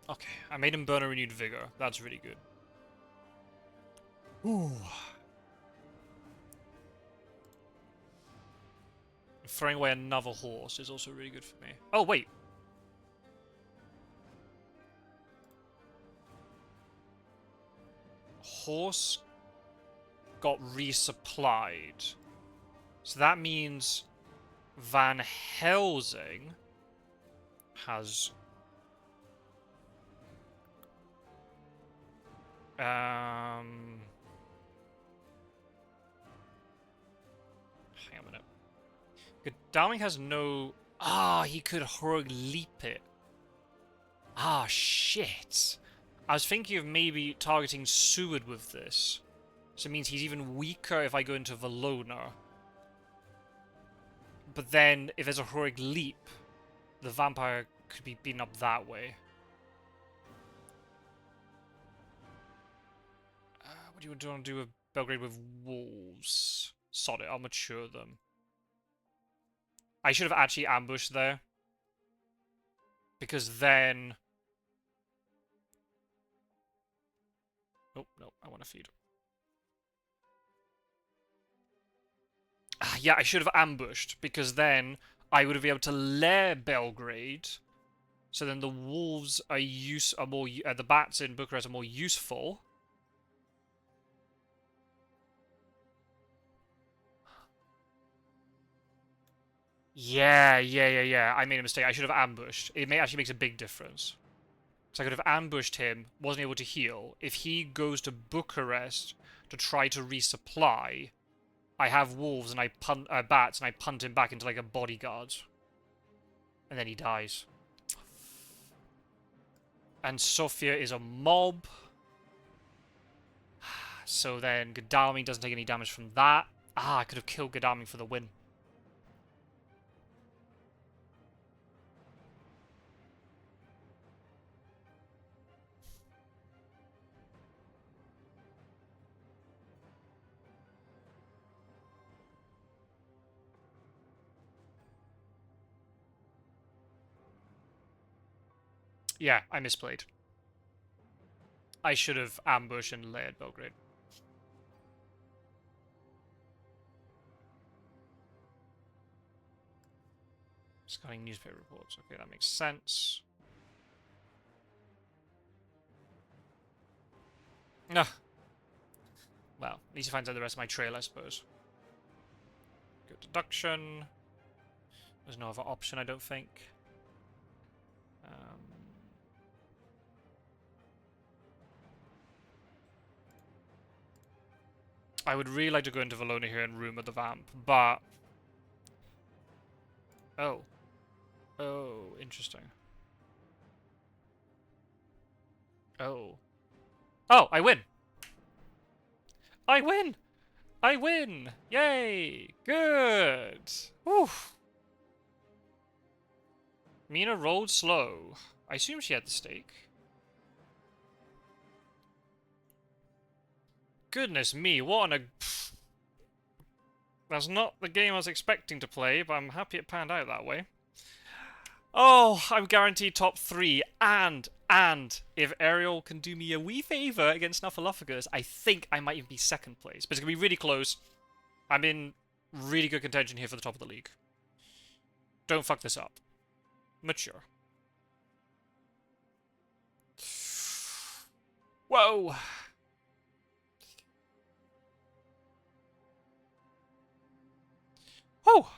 Okay, I made him burn a renewed vigor. That's really good. Ooh. Throwing away another horse is also really good for me. Oh, wait. Horse got resupplied. So that means Van Helsing has... Hang on a minute. Godalming has no... Ah, he could heroic leap it. Ah, shit. I was thinking of maybe targeting Seward with this. So it means he's even weaker if I go into Valona. But then, if there's a heroic leap, the vampire could be beaten up that way. What do you want to do with Belgrade with wolves? Sod it, I'll mature them. I should have actually ambushed there. Because then... Oh, no, I want to feed. Yeah, I should have ambushed, because then I would have been able to lair Belgrade. So then the wolves are more the bats in Bucharest are more useful. Yeah. I made a mistake. I should have ambushed. It actually makes a big difference. So I could have ambushed him, wasn't able to heal. If he goes to Bucharest to try to resupply, I have wolves and I punt bats and I punt him back into like a bodyguard. And then he dies. And Sofia is a mob. So then Godalming doesn't take any damage from that. Ah, I could have killed Godalming for the win. Yeah, I misplayed. I should have ambushed and layered Belgrade. Scanning newspaper reports. Okay, that makes sense. No. Well, at least he finds out the rest of my trail, I suppose. Good deduction. There's no other option, I don't think. I would really like to go into Valona here and rumour the vamp, but... Oh. Oh, interesting. Oh. Oh, I win! I win! I win! Yay! Good! Woof! Mina rolled slow. I assume she had the stake. Goodness me, what an... That's not the game I was expecting to play, but I'm happy it panned out that way. Oh, I'm guaranteed top 3, and if Ariel can do me a wee favour against Snuffleupagus, I think I might even be 2nd place. But it's going to be really close. I'm in really good contention here for the top of the league. Don't fuck this up. Mature. Whoa! Oh!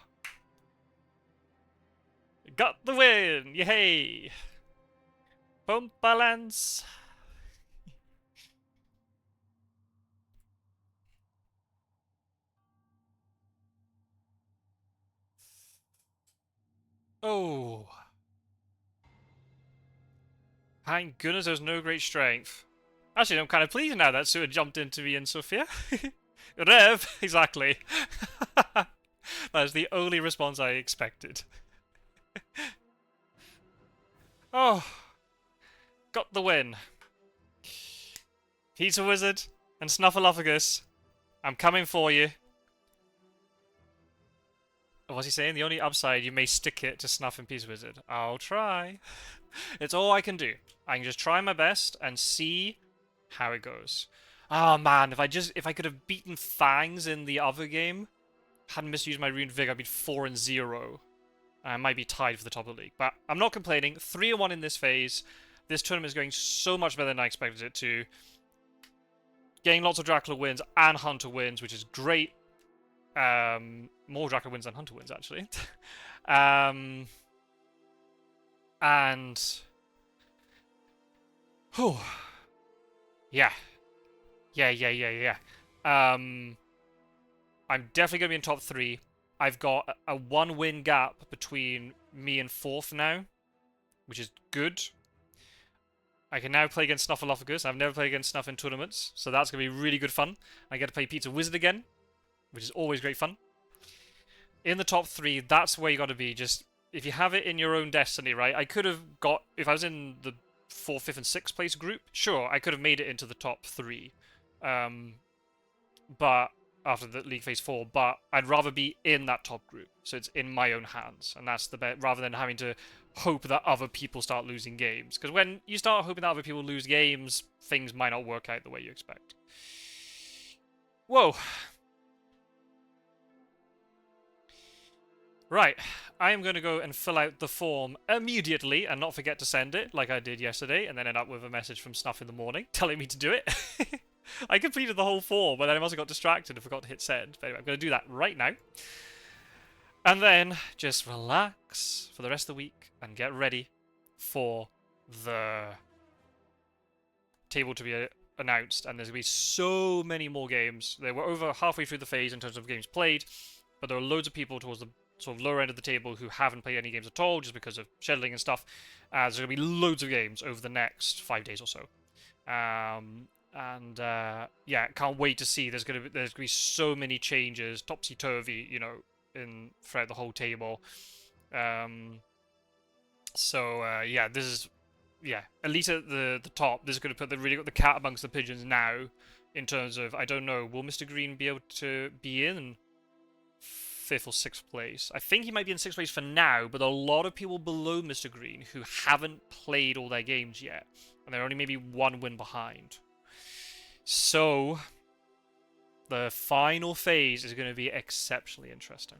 Got the win! Yay! Bump balance! Oh. Thank goodness there's no great strength. Actually, I'm kind of pleased now that Sue jumped into me and Sophia. Rev! Exactly. That is the only response I expected. Oh, got the win. Pizza Wizard and Snuffleupagus, I'm coming for you. What's he saying? The only upside, you may stick it to Snuff and Pizza Wizard. I'll try. It's all I can do. I can just try my best and see how it goes. Oh man, if I could have beaten Fangs in the other game, hadn't misused my Rune Vigor, I'd be 4-0. I might be tied for the top of the league. But I'm not complaining. 3-1 in this phase. This tournament is going so much better than I expected it to. Getting lots of Dracula wins and Hunter wins, which is great. More Dracula wins than Hunter wins, actually. And... Whew. Yeah. Yeah. I'm definitely going to be in top 3. I've got a 1-win gap between me and 4th now, which is good. I can now play against Snuffleupagus. I've never played against Snuff in tournaments, so that's going to be really good fun. I get to play Pizza Wizard again, which is always great fun. In the top 3, that's where you got to be. Just, if you have it in your own destiny, right? I could have got, if I was in the 4th, 5th, and 6th place group, sure, I could have made it into the top 3. But after the League Phase 4, but I'd rather be in that top group, so it's in my own hands, and that's the bet, rather than having to hope that other people start losing games. Because when you start hoping that other people lose games, things might not work out the way you expect. Whoa. Right, I am going to go and fill out the form immediately and not forget to send it like I did yesterday, and then end up with a message from Snuff in the morning telling me to do it. I completed the whole form, but then I must have got distracted and forgot to hit send. But anyway, I'm going to do that right now. And then just relax for the rest of the week and get ready for the table to be announced. And there's going to be so many more games. They were over halfway through the phase in terms of games played, but there are loads of people towards the sort of lower end of the table who haven't played any games at all just because of scheduling and stuff. There's going to be loads of games over the next 5 days or so. Yeah, can't wait to see. There's gonna be so many changes, topsy turvy, you know, throughout the whole table. Yeah, this is at least at the top. This is gonna put the cat amongst the pigeons now. In terms of, I don't know, will Mistergreen be able to be in 5th or 6th place? I think he might be in 6th place for now, but a lot of people below Mistergreen who haven't played all their games yet, and they're only maybe 1 win behind. So, the final phase is going to be exceptionally interesting.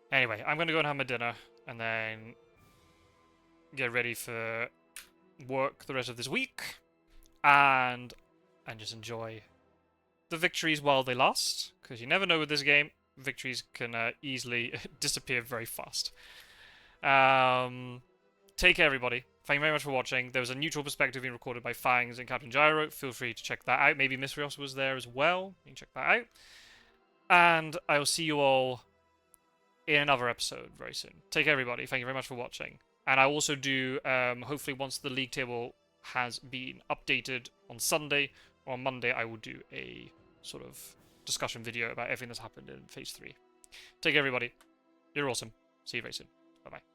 Anyway, I'm going to go and have my dinner, and then get ready for work the rest of this week, and just enjoy the victories while they last, because you never know with this game, victories can easily disappear very fast. Take care, everybody. Thank you very much for watching. There was a neutral perspective being recorded by Fangs and Captain Gyro. Feel free to check that out. Maybe Misrios was there as well. You can check that out. And I will see you all in another episode very soon. Take care, everybody. Thank you very much for watching. And I also do, hopefully once the league table has been updated on Sunday or on Monday, I will do a sort of discussion video about everything that's happened in Phase 3. Take care, everybody. You're awesome. See you very soon. Bye-bye.